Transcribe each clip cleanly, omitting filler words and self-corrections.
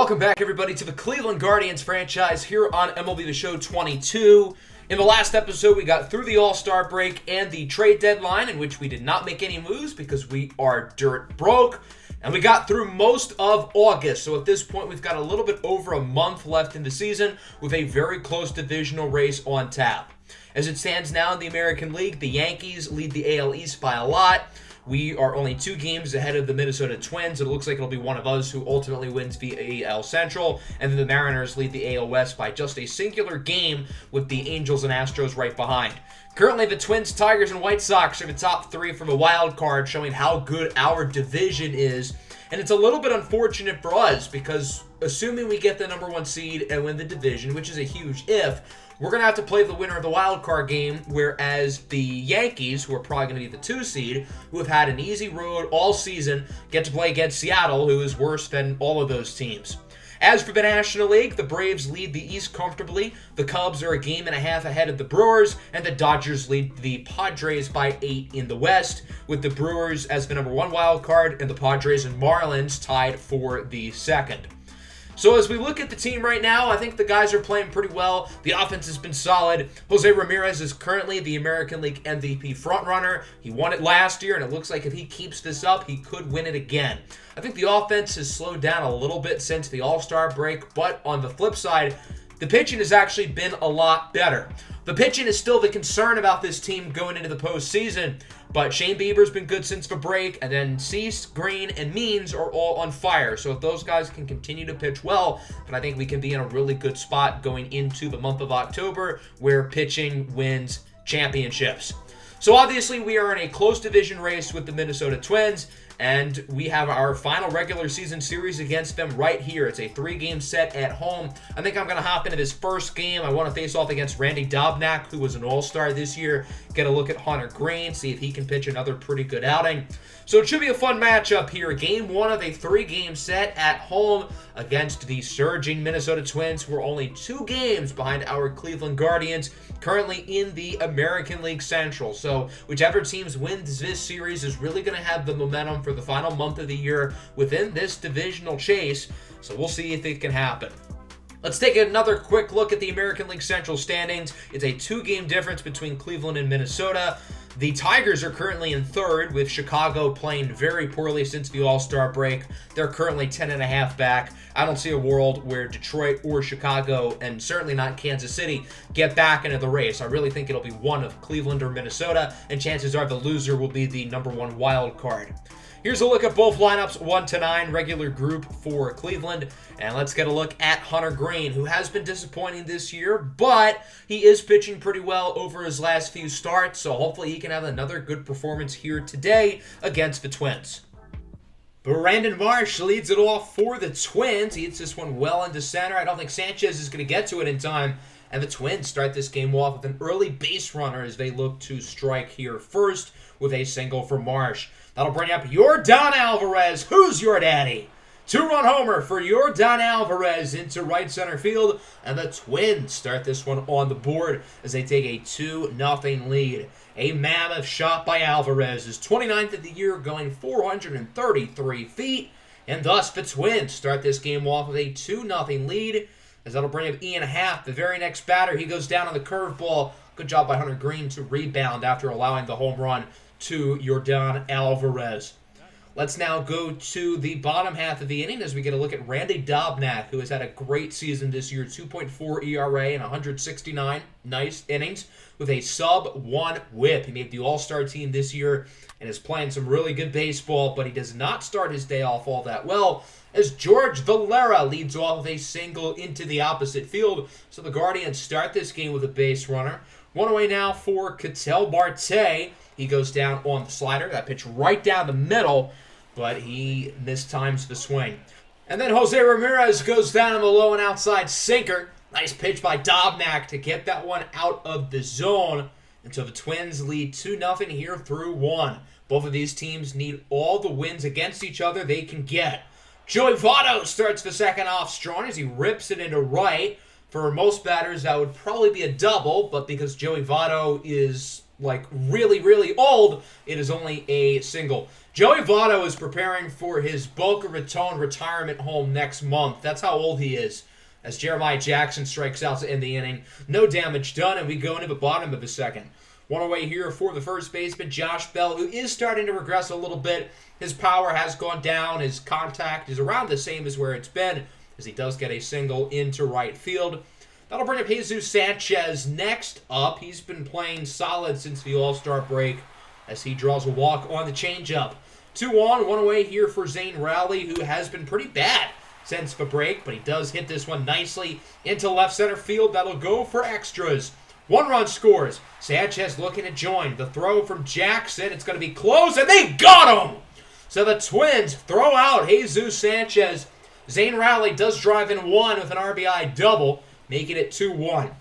Welcome back, everybody, to the Cleveland Guardians franchise here on MLB The Show 22. In the last episode, we got through the All-Star break and the trade deadline, in which we did not make any moves because we are dirt broke. And we got through most of August, so at this point, we've got a little bit over a month left in the season with a very close divisional race on tap. As it stands now in the American League, the Yankees lead the AL East by a lot. We are only 2 games ahead of the Minnesota Twins. It looks like it'll be one of us who ultimately wins the AL Central. And then the Mariners lead the AL West by just a singular game with the Angels and Astros right behind. Currently, the Twins, Tigers, and White Sox are the top 3 from a wild card, showing how good our division is. And it's a little bit unfortunate for us because assuming we get the number 1 seed and win the division, which is a huge if, we're going to have to play the winner of the wild card game, whereas the Yankees, who are probably going to be the 2 seed, who have had an easy road all season, get to play against Seattle, who is worse than all of those teams. As for the National League, the Braves lead the East comfortably, the Cubs are a game and a half ahead of the Brewers, and the Dodgers lead the Padres by 8 in the West, with the Brewers as the number 1 wild card and the Padres and Marlins tied for the 2nd. So as we look at the team right now, I think the guys are playing pretty well. The offense has been solid. Jose Ramirez is currently the American League MVP frontrunner. He won it last year, and it looks like if he keeps this up, he could win it again. I think the offense has slowed down a little bit since the All-Star break, but on the flip side, the pitching has actually been a lot better. The pitching is still the concern about this team going into the postseason, but Shane Bieber's been good since the break, and then Cease, Green, and Means are all on fire. So if those guys can continue to pitch well, then I think we can be in a really good spot going into the month of October, where pitching wins championships. So obviously we are in a close division race with the Minnesota Twins, and we have our final regular season series against them right here. It's a 3-game set at home. I think I'm going to hop into this first game. I want to face off against Randy Dobnak, who was an all-star this year. Get a look at Hunter Green, see if he can pitch another pretty good outing. So it should be a fun matchup here. Game 1 of a 3-game set at home against the surging Minnesota Twins, who are only 2 games behind our Cleveland Guardians, currently in the American League Central. So whichever team wins this series is really going to have the momentum for the final month of the year within this divisional chase. So we'll see if it can happen. Let's take another quick look at the American League Central standings. It's a 2-game difference between Cleveland and Minnesota. The Tigers are currently in 3rd, with Chicago playing very poorly since the All-Star break. They're currently 10.5 back. I don't see a world where Detroit or Chicago, and certainly not Kansas City, get back into the race. I really think it'll be one of Cleveland or Minnesota, and chances are the loser will be the number 1 wild card. Here's a look at both lineups, 1 to 9, regular group for Cleveland. And let's get a look at Hunter Green, who has been disappointing this year, but he is pitching pretty well over his last few starts, so hopefully he can have another good performance here today against the Twins. Brandon Marsh leads it off for the Twins. He hits this one well into center. I don't think Sanchez is going to get to it in time. And the Twins start this game off with an early base runner as they look to strike here first with a single for Marsh. That'll bring up Yordan Alvarez. Who's your daddy? 2-run homer for Yordan Alvarez into right center field. And the Twins start this one on the board as they take a 2-0 lead. A mammoth shot by Alvarez, his 29th of the year, going 433 feet. And thus the Twins start this game off with a 2-0 lead. As that'll bring up Ian Happ, the very next batter. He goes down on the curveball. Good job by Hunter Green to rebound after allowing the home run to Yordan Alvarez. Let's now go to the bottom half of the inning as we get a look at Randy Dobnak, who has had a great season this year, 2.4 ERA and 169 nice innings with a sub-1 whip. He made the All-Star team this year and is playing some really good baseball, but he does not start his day off all that well, as George Valera leads off with a single into the opposite field. So the Guardians start this game with a base runner. One away now for Ketel Marte. He goes down on the slider. That pitch right down the middle, but he mistimes the swing. And then Jose Ramirez goes down on the low and outside sinker. Nice pitch by Dobnak to get that one out of the zone. And so the Twins lead 2-0 here through 1. Both of these teams need all the wins against each other they can get. Joey Votto starts the second off strong as he rips it into right. For most batters, that would probably be a double, but because Joey Votto is really, really old, it is only a single. Joey Votto is preparing for his Boca Raton retirement home next month. That's how old he is. As Jeremiah Jackson strikes out to end the inning. No damage done, and we go into the bottom of the second. One away here for the first baseman, Josh Bell, who is starting to regress a little bit. His power has gone down. His contact is around the same as where it's been, as he does get a single into right field. That'll bring up Jesus Sanchez next up. He's been playing solid since the All-Star break as he draws a walk on the changeup. 2 on, 1 away here for Zane Rowley, who has been pretty bad since the break, but he does hit this one nicely into left center field. That'll go for extras. 1 run scores. Sanchez looking to join. The throw from Jackson. It's going to be close, and they got him! So the Twins throw out Jesus Sanchez. Zane Rowley does drive in 1 with an RBI double, making it 2-1.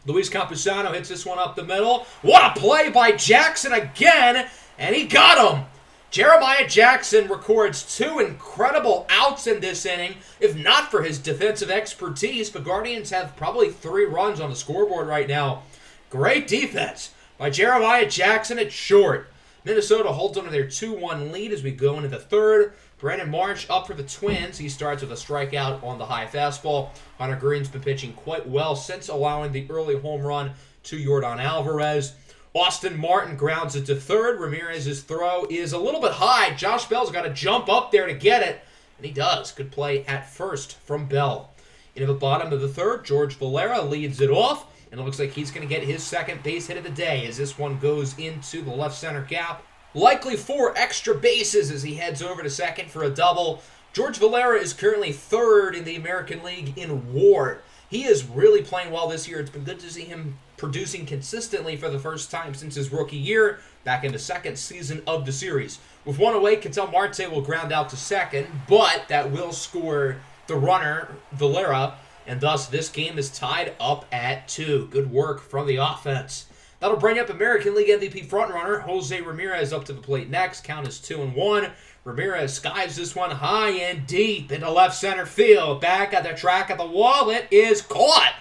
Luis Campusano hits this one up the middle. What a play by Jackson again, and he got him! Jeremiah Jackson records 2 incredible outs in this inning. If not for his defensive expertise, the Guardians have probably 3 runs on the scoreboard right now. Great defense by Jeremiah Jackson at short. Minnesota holds on to their 2-1 lead as we go into the third. Brandon Marsh up for the Twins. He starts with a strikeout on the high fastball. Hunter Green's been pitching quite well since allowing the early home run to Yordan Alvarez. Austin Martin grounds it to third. Ramirez's throw is a little bit high. Josh Bell's got to jump up there to get it, and he does. Good play at first from Bell. Into the bottom of the third, George Valera leads it off, and it looks like he's going to get his second base hit of the day as this one goes into the left center gap. Likely 4 extra bases as he heads over to second for a double. George Valera is currently 3rd in the American League in WAR. He is really playing well this year. It's been good to see him producing consistently for the first time since his rookie year, back in the second season of the series. With 1 away, Ketel Marte will ground out to second, but that will score the runner, Valera, and thus this game is tied up at 2. Good work from the offense. That'll bring up American League MVP frontrunner Jose Ramirez up to the plate next. Count is 2-1. Ramirez skies this one high and deep into left center field. Back at the track of the wall, it is caught.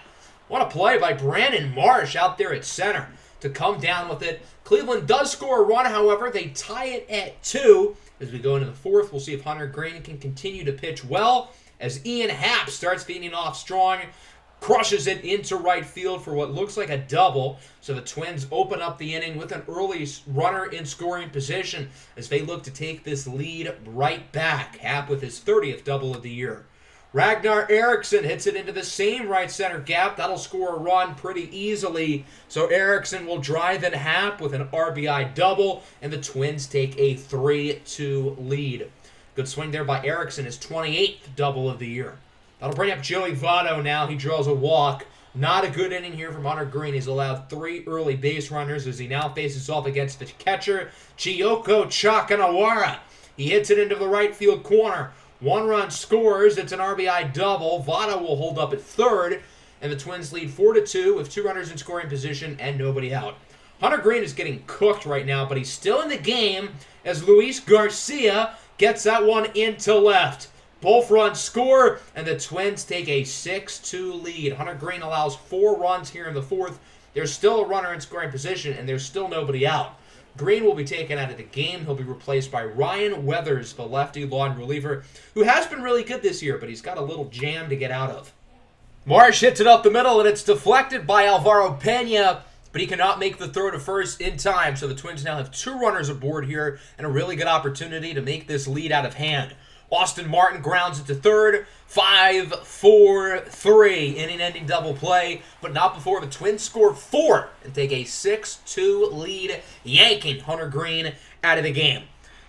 What a play by Brandon Marsh out there at center to come down with it. Cleveland does score a run, however. They tie it at 2. As we go into the fourth, we'll see if Hunter Green can continue to pitch well as Ian Happ starts feeding off strong, crushes it into right field for what looks like a double. So the Twins open up the inning with an early runner in scoring position as they look to take this lead right back. Happ with his 30th double of the year. Ragnar Eriksson hits it into the same right center gap. That'll score a run pretty easily. So Eriksson will drive in Happ with an RBI double, and the Twins take a 3-2 lead. Good swing there by Eriksson, his 28th double of the year. That'll bring up Joey Votto now. He draws a walk. Not a good inning here from Hunter Green. He's allowed 3 early base runners as he now faces off against the catcher, Chiyoko Chakanawara. He hits it into the right field corner. 1 run scores. It's an RBI double. Votto will hold up at third, and the Twins lead 4-2 with 2 runners in scoring position and nobody out. Hunter Green is getting cooked right now, but he's still in the game as Luis Garcia gets that one into left. Both runs score, and the Twins take a 6-2 lead. Hunter Green allows 4 runs here in the fourth. There's still a runner in scoring position, and there's still nobody out. Green will be taken out of the game. He'll be replaced by Ryan Weathers, the lefty long reliever, who has been really good this year, but he's got a little jam to get out of. Marsh hits it up the middle, and it's deflected by Alvaro Pena, but he cannot make the throw to first in time. So the Twins now have 2 runners aboard here and a really good opportunity to make this lead out of hand. Austin Martin grounds it to third. 5-4-3 inning-ending double play, but not before the Twins score 4 and take a 6-2 lead, yanking Hunter Green out of the game.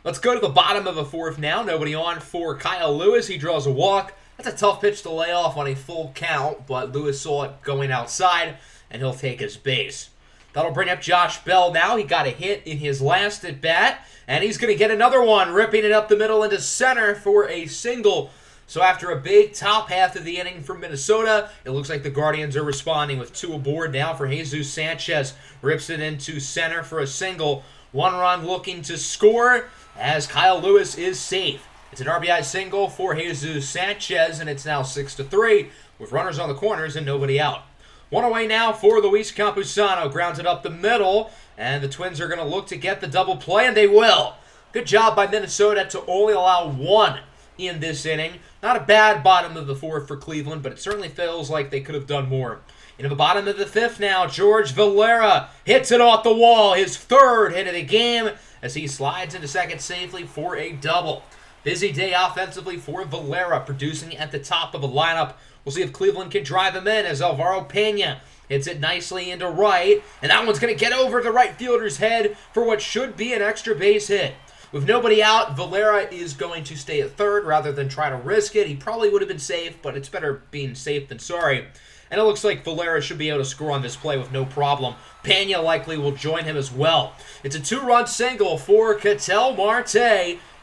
Let's go to the bottom of the fourth now. Nobody on for Kyle Lewis. He draws a walk. That's a tough pitch to lay off on a full count, but Lewis saw it going outside, and he'll take his base. That'll bring up Josh Bell now. He got a hit in his last at-bat, and he's going to get another one, ripping it up the middle into center for a single. So after a big top half of the inning from Minnesota, it looks like the Guardians are responding with 2 aboard now for Jesus Sanchez. Rips it into center for a single. 1 run looking to score as Kyle Lewis is safe. It's an RBI single for Jesus Sanchez, and it's now 6-3 with runners on the corners and nobody out. 1 away now for Luis Campusano. Grounds it up the middle, and the Twins are going to look to get the double play, and they will. Good job by Minnesota to only allow 1 in this inning. Not a bad bottom of the 4th for Cleveland, but it certainly feels like they could have done more. Into the bottom of the 5th now, George Valera hits it off the wall, his 3rd hit of the game, as he slides into second safely for a double. Busy day offensively for Valera, producing at the top of the lineup. We'll see if Cleveland can drive him in as Alvaro Pena hits it nicely into right, and that one's going to get over the right fielder's head for what should be an extra base hit. With nobody out, Valera is going to stay at 3rd rather than try to risk it. He probably would have been safe, but it's better being safe than sorry. And it looks like Valera should be able to score on this play with no problem. Pena likely will join him as well. It's a 2-run single for Ketel Marte,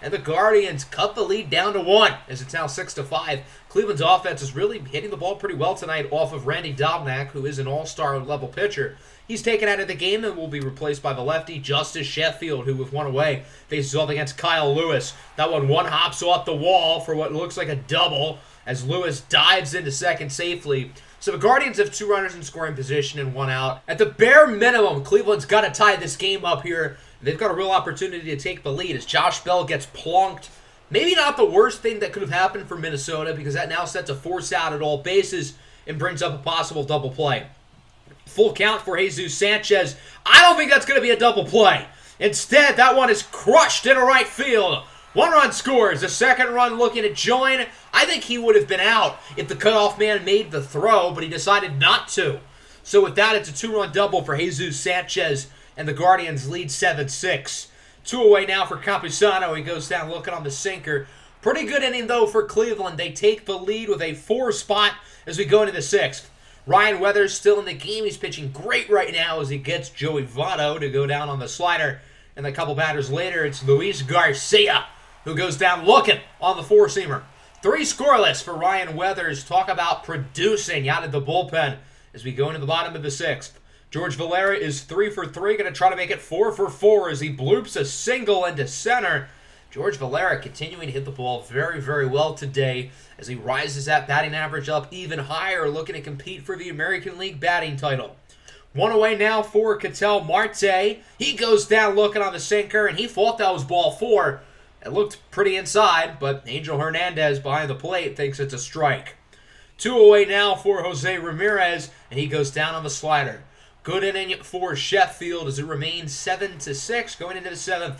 and the Guardians cut the lead down to 1 as it's now 6-5. Cleveland's offense is really hitting the ball pretty well tonight off of Randy Dobnak, who is an all-star level pitcher. He's taken out of the game and will be replaced by the lefty Justice Sheffield, who with 1 away faces off against Kyle Lewis. That one hops off the wall for what looks like a double as Lewis dives into second safely. So the Guardians have 2 runners in scoring position and 1 out. At the bare minimum, Cleveland's got to tie this game up here. They've got a real opportunity to take the lead as Josh Bell gets plunked. Maybe not the worst thing that could have happened for Minnesota, because that now sets a force out at all bases and brings up a possible double play. Full count for Jesus Sanchez. I don't think that's going to be a double play. Instead, that one is crushed into right field. 1 run scores. The 2nd run looking to join. I think he would have been out if the cutoff man made the throw, but he decided not to. So with that, it's a 2-run double for Jesus Sanchez, and the Guardians lead 7-6. 2 away now for Campusano. He goes down looking on the sinker. Pretty good inning, though, for Cleveland. They take the lead with a 4 spot as we go into the 6th. Ryan Weathers still in the game. He's pitching great right now as he gets Joey Votto to go down on the slider. And a couple batters later, it's Luis Garcia who goes down looking on the 4-seamer. 3 scoreless for Ryan Weathers. Talk about producing out of the bullpen as we go into the bottom of the 6th. George Valera is 3 for 3, going to try to make it 4 for 4 as he bloops a single into center. George Valera continuing to hit the ball very, very well today as he rises that batting average up even higher, looking to compete for the American League batting title. 1 away now for Ketel Marte. He goes down looking on the sinker, and he thought that was ball 4. It looked pretty inside, but Angel Hernandez behind the plate thinks it's a strike. 2 away now for Jose Ramirez, and he goes down on the slider. Good inning for Sheffield as it remains 7-6 going into the 7th.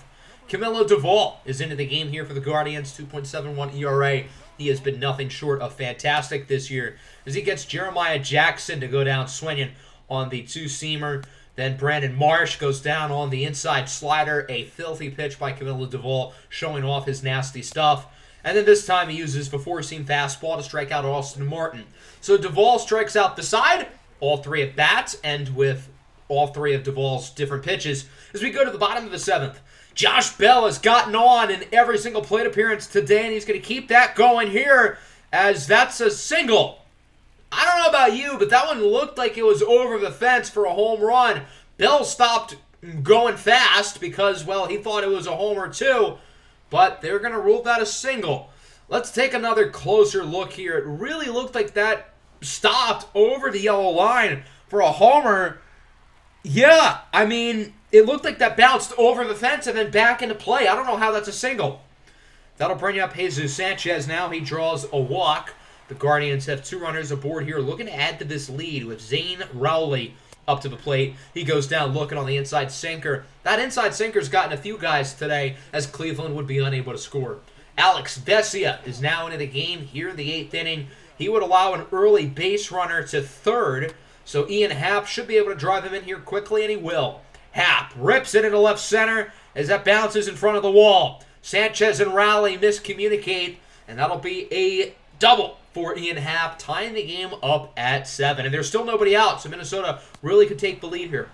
Camilo Duvall is into the game here for the Guardians, 2.71 ERA. He has been nothing short of fantastic this year as he gets Jeremiah Jackson to go down swinging on the 2-seamer. Then Brandon Marsh goes down on the inside slider. A filthy pitch by Camilo Duvall showing off his nasty stuff. And then this time he uses the 4-seam fastball to strike out Austin Martin. So Duvall strikes out the side, all 3 at bats, and with all 3 of Duvall's different pitches. As we go to the bottom of the 7th, Josh Bell has gotten on in every single plate appearance today, and he's going to keep that going here as that's a single. I don't know about you, but that one looked like it was over the fence for a home run. Bell stopped going fast because, well, he thought it was a homer too, but they're going to rule that a single. Let's take another closer look here. It really looked like that stopped over the yellow line for a homer. Yeah, I mean, it looked like that bounced over the fence and then back into play. I don't know how that's a single. That'll bring up Jesus Sanchez now. He draws a walk. The Guardians have 2 runners aboard here looking to add to this lead with Zane Rowley up to the plate. He goes down looking on the inside sinker. That inside sinker's gotten a few guys today as Cleveland would be unable to score. Alex Vesia is now into the game here in the 8th inning. He would allow an early base runner to 3rd, so Ian Happ should be able to drive him in here quickly, and he will. Happ rips it into left center as that bounces in front of the wall. Sanchez and Rowley miscommunicate, and that'll be a double for Ian Happ, tying the game up at 7. And there's still nobody out, so Minnesota really could take the lead here.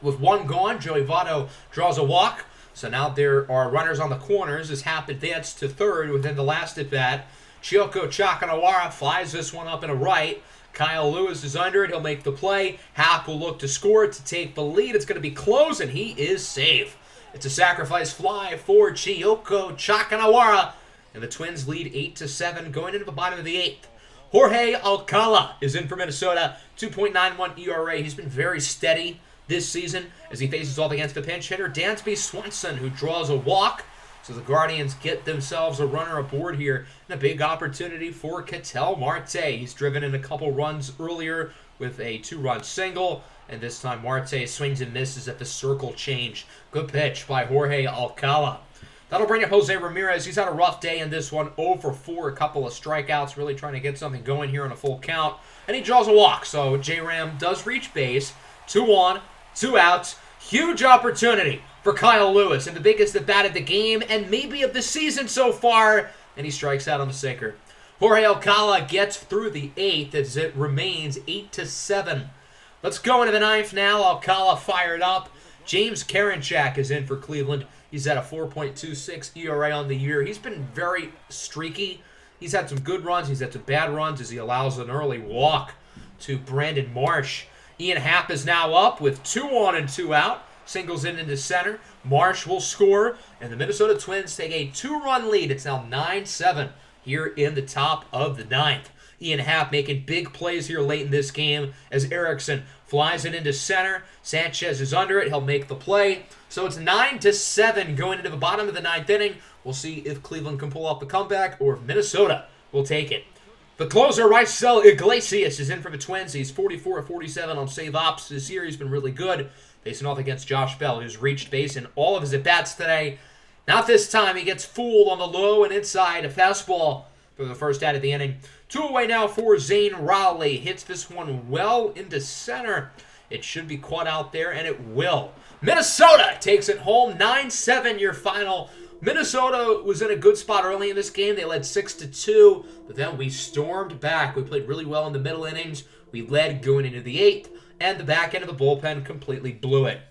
With 1 gone, Joey Votto draws a walk. So now there are runners on the corners as Happ advanced to 3rd within the last at-bat. Chiyoko Chakanawara flies this one up in a right. Kyle Lewis is under it. He'll make the play. Happ will look to score to take the lead. It's going to be close, and he is safe. It's a sacrifice fly for Chiyoko Chakanawara. And the Twins lead 8-7 going into the bottom of the 8th. Jorge Alcala is in for Minnesota, 2.91 ERA. He's been very steady this season as he faces off against the pinch hitter Dansby Swanson, who draws a walk. So the Guardians get themselves a runner aboard here, and a big opportunity for Ketel Marte. He's driven in a couple runs earlier with a 2-run single, and this time Marte swings and misses at the circle change. Good pitch by Jorge Alcala. That'll bring up Jose Ramirez. He's had a rough day in this one. 0 for 4, a couple of strikeouts, really trying to get something going here on a full count. And he draws a walk, so J-Ram does reach base. 2 on, 2 outs. Huge opportunity for Kyle Lewis, and the biggest at bat of the game and maybe of the season so far, and he strikes out on the sinker. Jorge Alcala gets through the 8th as it remains 8-7. Let's go into the 9th now. Alcala fired up. James Karinchak is in for Cleveland. He's at a 4.26 ERA on the year. He's been very streaky. He's had some good runs. He's had some bad runs as he allows an early walk to Brandon Marsh. Ian Happ is now up with 2 on and 2 out. Singles in into center. Marsh will score, and the Minnesota Twins take a 2-run lead. It's now 9-7 here in the top of the 9th. Ian Happ making big plays here late in this game as Erickson flies it into center. Sanchez is under it. He'll make the play. So it's 9-7 going into the bottom of the 9th inning. We'll see if Cleveland can pull off the comeback or if Minnesota will take it. The closer, Raisel Iglesias, is in for the Twins. He's 44-47 on save ops this year. He's been really good. Facing off against Josh Bell, who's reached base in all of his at-bats today. Not this time. He gets fooled on the low and inside. A fastball for the first out of the inning. 2 away now for Zane Raleigh. Hits this one well into center. It should be caught out there, and it will. Minnesota takes it home. 9-7 your final. Minnesota was in a good spot early in this game. They led 6-2, but then we stormed back. We played really well in the middle innings. We led going into the 8th, and the back end of the bullpen completely blew it.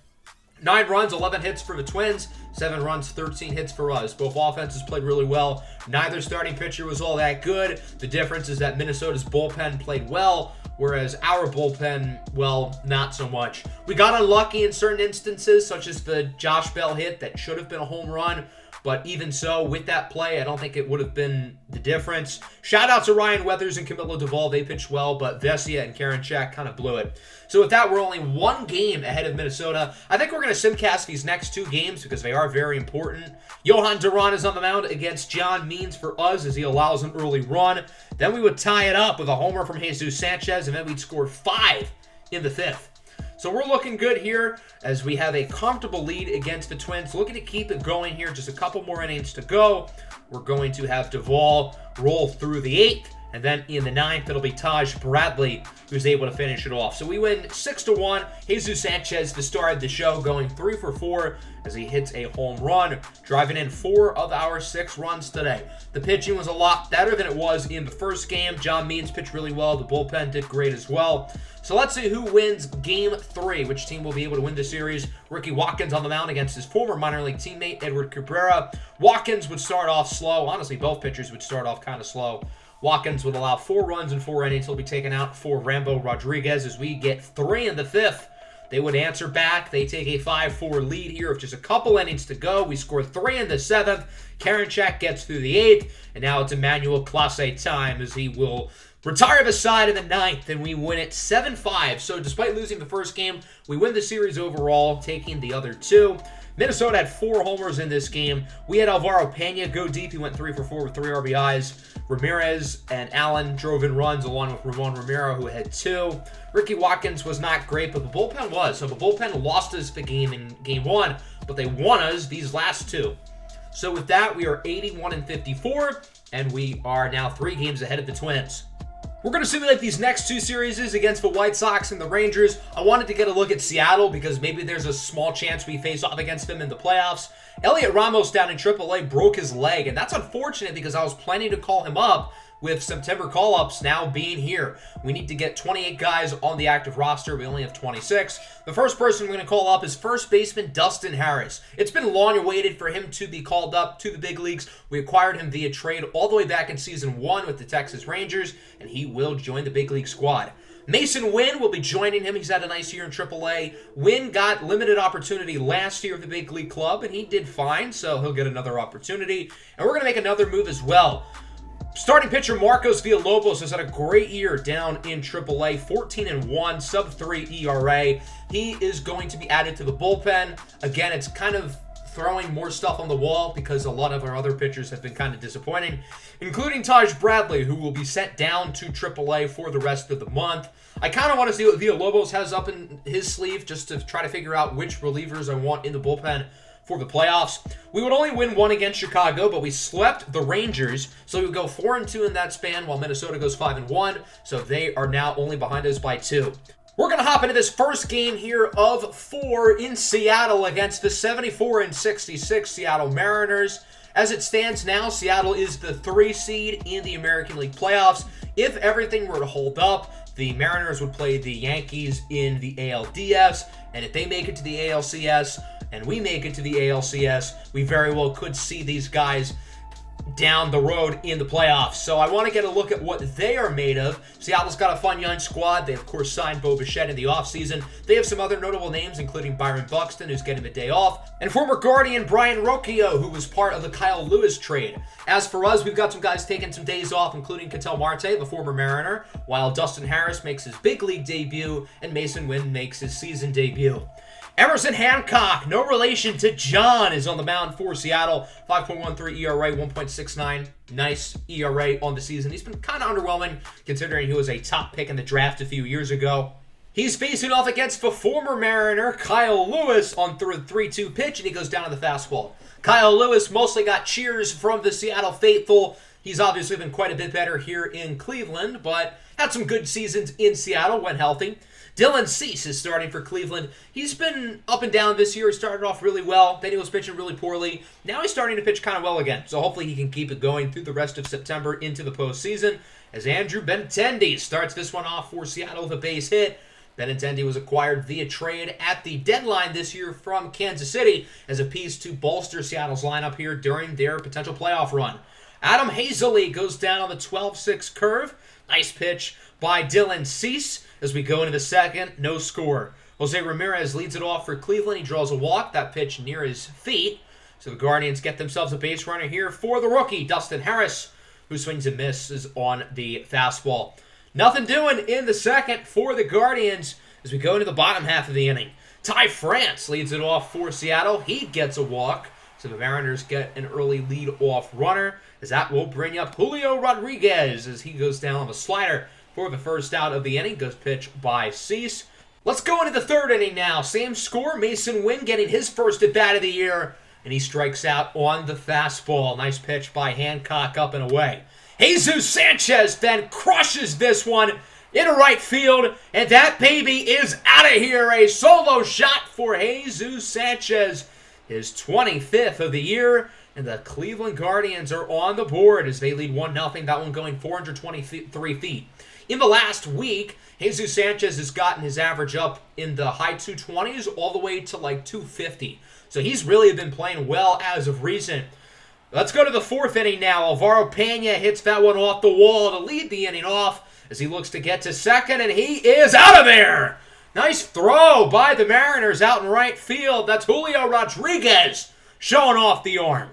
9 runs, 11 hits for the Twins. 7 runs, 13 hits for us. Both offenses played really well. Neither starting pitcher was all that good. The difference is that Minnesota's bullpen played well, whereas our bullpen, well, not so much. We got unlucky in certain instances, such as the Josh Bell hit that should have been a home run. But even so, with that play, I don't think it would have been the difference. Shout out to Ryan Weathers and Camilo Duvall. They pitched well, but Vesia and Karinchak kind of blew it. So with that, we're only 1 game ahead of Minnesota. I think we're going to simcast these next 2 games because they are very important. Johan Duran is on the mound against John Means for us as he allows an early run. Then we would tie it up with a homer from Jesus Sanchez, and then we'd score 5 in the 5th. So we're looking good here as we have a comfortable lead against the Twins. Looking to keep it going here. Just a couple more innings to go. We're going to have Duvall roll through the 8th. And then in the 9th, it'll be Taj Bradley who's able to finish it off. So we win 6-1. Jesus Sanchez, the star of the show, going 3 for 4 as he hits a home run, driving in 4 of our 6 runs today. The pitching was a lot better than it was in the first game. John Means pitched really well. The bullpen did great as well. So let's see who wins Game 3. Which team will be able to win the series? Ricky Watkins on the mound against his former minor league teammate, Edward Cabrera. Watkins would start off slow. Honestly, both pitchers would start off kind of slow. Watkins would allow 4 runs in 4 innings. He'll be taken out for Rambo Rodriguez as we get 3 in the 5th. They would answer back. They take a 5-4 lead here with just a couple innings to go. We score 3 in the 7th. Karinchak gets through the 8th. And now it's Emmanuel Clase time as he will retire the side in the 9th, and we win it 7-5. So despite losing the first game, we win the series overall, taking the other 2. Minnesota had 4 homers in this game. We had Alvaro Pena go deep. He went 3 for 4 with 3 RBIs. Ramirez and Allen drove in runs along with Ramon Romero, who had 2. Ricky Watkins was not great, but the bullpen was. So the bullpen lost us the game in Game 1, but they won us these last 2. So with that, we are 81-54, and we are now 3 games ahead of the Twins. We're going to simulate these next 2 series against the White Sox and the Rangers. I wanted to get a look at Seattle because maybe there's a small chance we face off against them in the playoffs. Elliot Ramos down in AAA broke his leg, and that's unfortunate because I was planning to call him up with September call-ups now being here. We need to get 28 guys on the active roster. We only have 26. The first person we're going to call up is first baseman Dustin Harris. It's been long awaited for him to be called up to the big leagues. We acquired him via trade all the way back in Season 1 with the Texas Rangers, and he will join the big league squad. Mason Wynn will be joining him. He's had a nice year in AAA. Wynn got limited opportunity last year at the big league club, and he did fine, so he'll get another opportunity. And we're going to make another move as well. Starting pitcher Marcos Villalobos has had a great year down in AAA, 14-1, sub-3 ERA. He is going to be added to the bullpen. Again, it's kind of throwing more stuff on the wall because a lot of our other pitchers have been kind of disappointing, including Taj Bradley, who will be sent down to AAA for the rest of the month. I kind of want to see what Villalobos has up in his sleeve just to try to figure out which relievers I want in the bullpen for the playoffs. We would only win one against Chicago, but we swept the Rangers, so we would go 4-2 in that span, while Minnesota goes 5-1, so they are now only behind us by 2. We're going to hop into this first game here of 4 in Seattle against the 74-66 Seattle Mariners. As it stands now, Seattle is the 3 seed in the American League playoffs. If everything were to hold up, the Mariners would play the Yankees in the ALDS, and if they make it to the ALCS and we make it to the ALCS, we very well could see these guys down the road in the playoffs. So I want to get a look at what they are made of. Seattle's got a fun young squad. They, of course, signed Bo Bichette in the offseason. They have some other notable names, including Byron Buxton, who's getting the day off, and former Guardian Brian Rocchio, who was part of the Kyle Lewis trade. As for us, we've got some guys taking some days off, including Ketel Marte, the former Mariner, while Dustin Harris makes his big league debut, and Mason Wynn makes his season debut. Emerson Hancock, no relation to John, is on the mound for Seattle. 5.13 ERA, 1.69. Nice ERA on the season. He's been kind of underwhelming considering he was a top pick in the draft a few years ago. He's facing off against the former Mariner, Kyle Lewis, on the 3-2 pitch, and he goes down to the fastball. Kyle Lewis mostly got cheers from the Seattle faithful. He's obviously been quite a bit better here in Cleveland, but had some good seasons in Seattle when healthy. Dylan Cease is starting for Cleveland. He's been up and down this year. He started off really well. Then he was pitching really poorly. Now he's starting to pitch kind of well again. So hopefully he can keep it going through the rest of September into the postseason. As Andrew Benintendi starts this one off for Seattle with a base hit. Benintendi was acquired via trade at the deadline this year from Kansas City as a piece to bolster Seattle's lineup here during their potential playoff run. Adam Hazley goes down on the 12-6 curve. Nice pitch by Dylan Cease. As we go into the second, no score. Jose Ramirez leads it off for Cleveland. He draws a walk. That pitch near his feet. So the Guardians get themselves a base runner here for the rookie, Dustin Harris, who swings and misses on the fastball. Nothing doing in the second for the Guardians as we go into the bottom half of the inning. Ty France leads it off for Seattle. He gets a walk. So the Mariners get an early lead-off runner, as that will bring up Julio Rodriguez as he goes down on the slider for the first out of the inning. Goes pitch by Cease. Let's go into the third inning now. Same score. Mason Wynn getting his first at-bat of the year, and he strikes out on the fastball. Nice pitch by Hancock up and away. Jesus Sanchez then crushes this one into right field, and that baby is out of here. A solo shot for Jesus Sanchez, his 25th of the year, and the Cleveland Guardians are on the board as they lead 1-0, that one going 423 feet. In the last week, Jesus Sanchez has gotten his average up in the high 220s all the way to like 250. So he's really been playing well as of recent. Let's go to the fourth inning now. Alvaro Pena hits that one off the wall to lead the inning off as he looks to get to second, and he is out of there. Nice throw by the Mariners out in right field. That's Julio Rodriguez showing off the arm.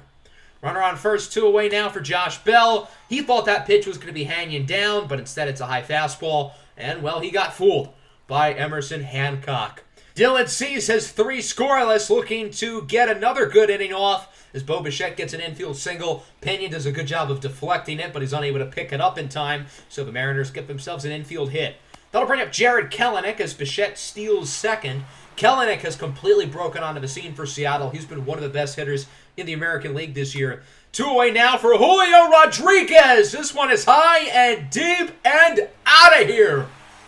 Runner on first, 2 away now for Josh Bell. He thought that pitch was going to be hanging down, but instead it's a high fastball. And, well, he got fooled by Emerson Hancock. Dylan Cease has 3 scoreless, looking to get another good inning off as Bo Bichette gets an infield single. Pena does a good job of deflecting it, but he's unable to pick it up in time, so the Mariners get themselves an infield hit. That'll bring up Jared Kelenic as Bichette steals second. Kelenic has completely broken onto the scene for Seattle. He's been one of the best hitters in the American League this year. 2 away now for Julio Rodriguez. This one is high and deep and out of here.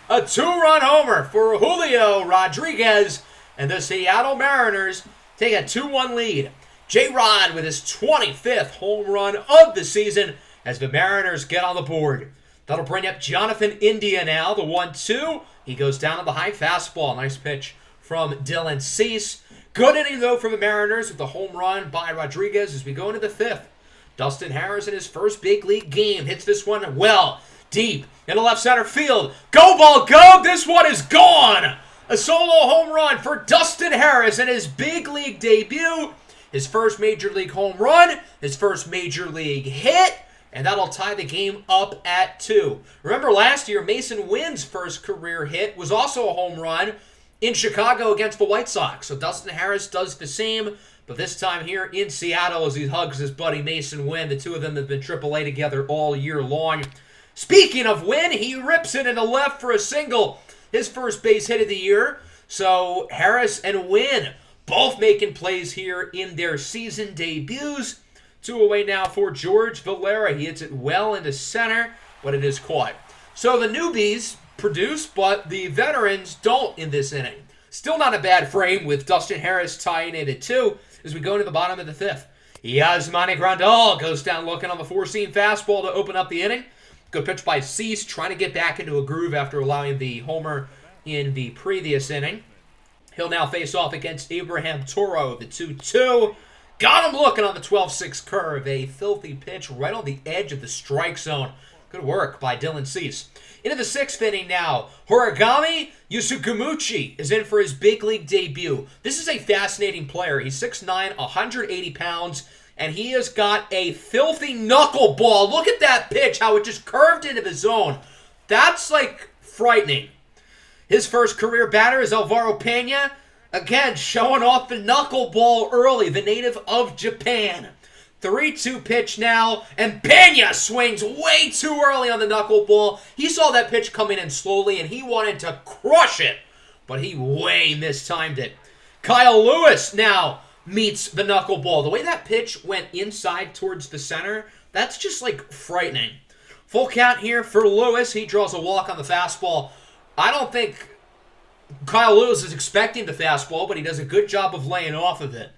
A 2-run homer for Julio Rodriguez, and the Seattle Mariners take a 2-1 lead. J-Rod with his 25th home run of the season as the Mariners get on the board. That'll bring up Jonathan India now, the 1-2. He goes down on the high fastball. Nice pitch from Dylan Cease. Good inning, though, for the Mariners with the home run by Rodriguez as we go into the fifth. Dustin Harris in his first big league game hits this one well, deep into left center field. Go ball, go! This one is gone! A solo home run for Dustin Harris in his big league debut. His first major league home run, his first major league hit, and that'll tie the game up at 2. Remember last year, Mason Wynn's first career hit was also a home run, in Chicago against the White Sox. So Dustin Harris does the same, but this time here in Seattle as he hugs his buddy Mason Wynn. The two of them have been AAA together all year long. Speaking of Wynn, he rips it into left for a single. His first base hit of the year. So Harris and Wynn both making plays here in their season debuts. 2 away now for George Valera. He hits it well into center, but it is caught. So the newbies produce, but the veterans don't in this inning. Still not a bad frame with Dustin Harris tying it at 2 as we go to the bottom of the 5th. Yasmani Grandal goes down looking on the four-seam fastball to open up the inning. Good pitch by Cease, trying to get back into a groove after allowing the homer in the previous inning. He'll now face off against Abraham Toro, the 2-2. Got him looking on the 12-6 curve. A filthy pitch right on the edge of the strike zone. Good work by Dylan Cease. Into the 6th inning now. Horigami Yasukamuchi is in for his big league debut. This is a fascinating player. He's 6'9", 180 pounds, and he has got a filthy knuckleball. Look at that pitch, how it just curved into the zone. That's, like, frightening. His first career batter is Alvaro Pena. Again, showing off the knuckleball early, the native of Japan. 3-2 pitch now, and Pena swings way too early on the knuckleball. He saw that pitch coming in slowly, and he wanted to crush it, but he way mistimed it. Kyle Lewis now meets the knuckleball. The way that pitch went inside towards the center, that's just, like, frightening. Full count here for Lewis. He draws a walk on the fastball. I don't think Kyle Lewis is expecting the fastball, but he does a good job of laying off of it.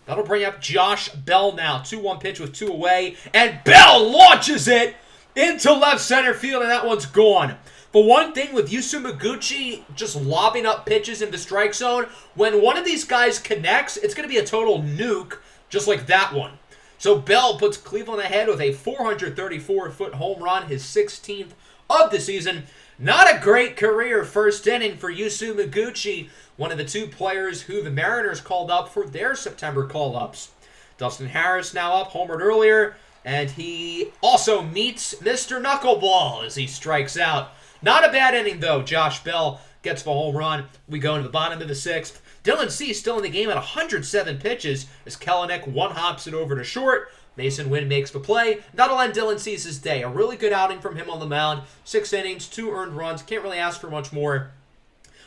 That'll bring up Josh Bell now. 2-1 pitch with 2 away, and Bell launches it into left center field, and that one's gone. But one thing with Yusu Maguchi just lobbing up pitches in the strike zone, when one of these guys connects, it's going to be a total nuke, just like that one. So Bell puts Cleveland ahead with a 434-foot home run, his 16th of the season. Not a great career first inning for Yusu Maguchi, one of the 2 players who the Mariners called up for their September call-ups. Dustin Harris now up, homered earlier, and he also meets Mr. Knuckleball as he strikes out. Not a bad inning, though. Josh Bell gets the home run. We go into the bottom of the 6th. Dylan Cease still in the game at 107 pitches as Kelenic one-hops it over to short. Mason Wynn makes the play. That'll end Dylan Cease's day. A really good outing from him on the mound. 6 innings, 2 earned runs. Can't really ask for much more.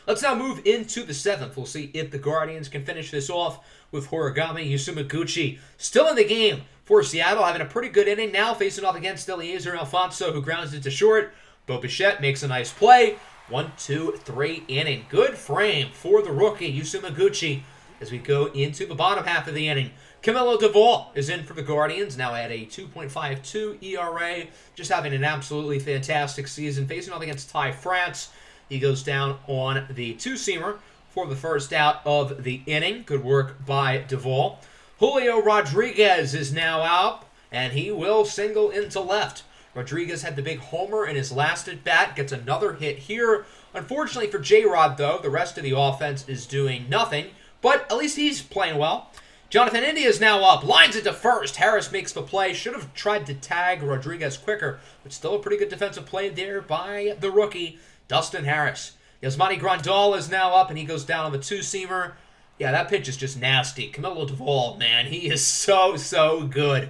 Let's now move into the 7th. We'll see if the Guardians can finish this off with Horigami Yasumaguchi still in the game for Seattle, having a pretty good inning now, facing off against Eliezer Alfonso, who grounds it to short. Bo Bichette makes a nice play. 1, 2, 3 inning. Good frame for the rookie Yasumaguchi as we go into the bottom half of the inning. Camilo Duvall is in for the Guardians, now at a 2.52 ERA, just having an absolutely fantastic season, facing off against Ty France. He goes down on the 2-seamer for the first out of the inning. Good work by Duvall. Julio Rodriguez is now out, and he will single into left. Rodriguez had the big homer in his last at-bat, gets another hit here. Unfortunately for J-Rod, though, the rest of the offense is doing nothing, but at least he's playing well. Jonathan India is now up, lines it to first. Harris makes the play. Should have tried to tag Rodriguez quicker, but still a pretty good defensive play there by the rookie, Dustin Harris. Yasmani Grandal is now up, and he goes down on the 2-seamer. Yeah, that pitch is just nasty. Camilo Duvall, man, he is so good.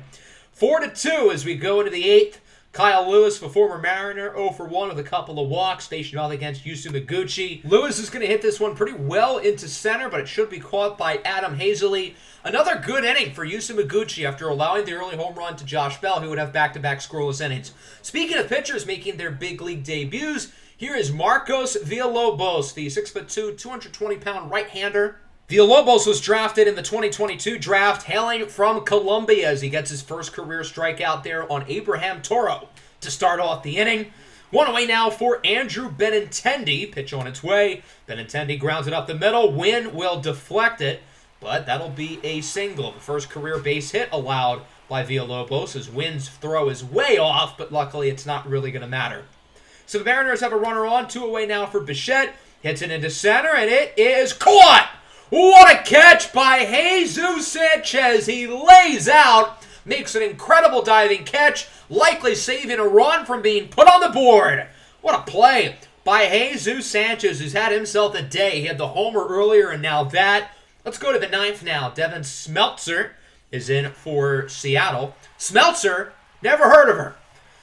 4-2 as we go into the 8th. Kyle Lewis, the former Mariner, 0 for 1 with a couple of walks, stationed off against Yusu Maguchi. Lewis is going to hit this one pretty well into center, but it should be caught by Adam Hazley. Another good inning for Yusu Maguchi after allowing the early home run to Josh Bell, who would have back-to-back scoreless innings. Speaking of pitchers making their big league debuts, here is Marcos Villalobos, the 6'2", 220-pound right-hander. Villalobos was drafted in the 2022 draft, hailing from Colombia as he gets his first career strikeout there on Abraham Toro to start off the inning. 1 away now for Andrew Benintendi. Pitch on its way. Benintendi grounds it up the middle. Wynn will deflect it, but that'll be a single. The first career base hit allowed by Villalobos as Wynn's throw is way off, but luckily it's not really going to matter. So the Mariners have a runner on. 2 away now for Bichette. Hits it into center, and it is caught! What a catch by Jesus Sanchez. He lays out, makes an incredible diving catch, likely saving a run from being put on the board. What a play. by Jesus Sanchez, who's had himself a day. He had the homer earlier and now that. Let's go to the ninth now. Devin Smeltzer is in for Seattle. Smeltzer, never heard of her.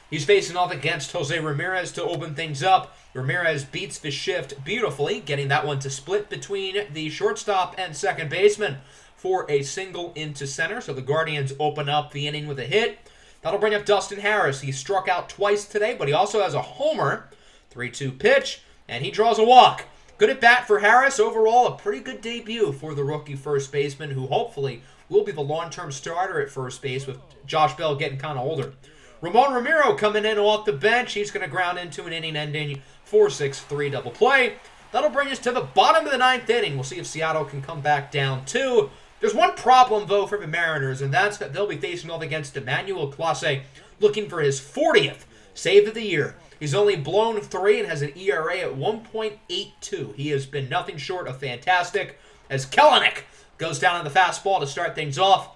He's facing off against Jose Ramirez to open things up. Ramirez beats the shift beautifully, getting that one to split between the shortstop and second baseman for a single into center. So the Guardians open up the inning with a hit. That'll bring up Dustin Harris. He struck out twice today, but he also has a homer. 3-2 pitch, and he draws a walk. Good at bat for Harris. Overall, a pretty good debut for the rookie first baseman, who hopefully will be the long-term starter at first base with Josh Bell getting kind of older. Ramon Ramiro coming in off the bench. He's going to ground into an inning-ending 4-6-3 double play. That'll bring us to the bottom of the ninth inning. We'll see if Seattle can come back down 2. There's one problem, though, for the Mariners, and that's that they'll be facing off against Emmanuel Clase, looking for his 40th save of the year. He's only blown 3 and has an ERA at 1.82. He has been nothing short of fantastic as Kelenic goes down on the fastball to start things off.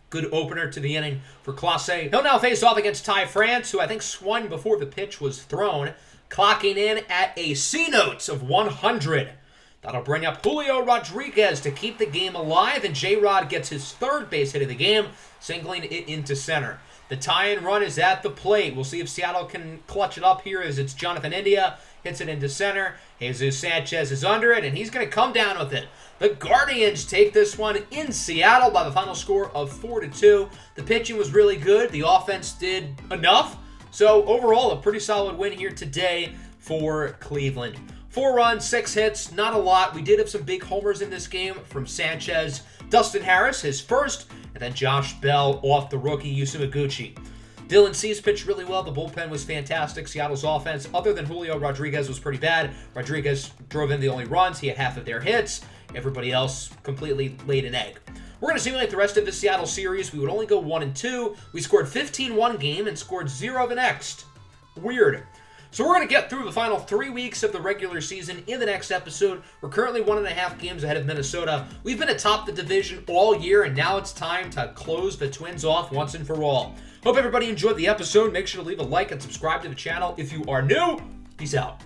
Good opener to the inning for Clase. He'll now face off against Ty France, who I think swung before the pitch was thrown, clocking in at a C-notes of 100. That'll bring up Julio Rodriguez to keep the game alive, and J-Rod gets his third base hit of the game, singling it into center. The tie-in run is at the plate. We'll see if Seattle can clutch it up here as it's Jonathan India. Hits it into center. Jesus Sanchez is under it, and he's going to come down with it. The Guardians take this one in Seattle by the final score of 4-2. The pitching was really good. The offense did enough. So overall, a pretty solid win here today for Cleveland. 4 runs, 6 hits, not a lot. We did have some big homers in this game from Sanchez. Dustin Harris, his first, and then Josh Bell off the rookie Yusuf Iguchi. Dylan Cease pitched really well. The bullpen was fantastic. Seattle's offense, other than Julio Rodriguez, was pretty bad. Rodriguez drove in the only runs. He had half of their hits. Everybody else completely laid an egg. We're going to simulate the rest of the Seattle series. We would only go 1-2. We scored 15 one game and scored 0 the next. Weird. So we're going to get through the final 3 weeks of the regular season in the next episode. We're currently 1.5 games ahead of Minnesota. We've been atop the division all year, and now it's time to close the Twins off once and for all. Hope everybody enjoyed the episode. Make sure to leave a like and subscribe to the channel if you are new. Peace out.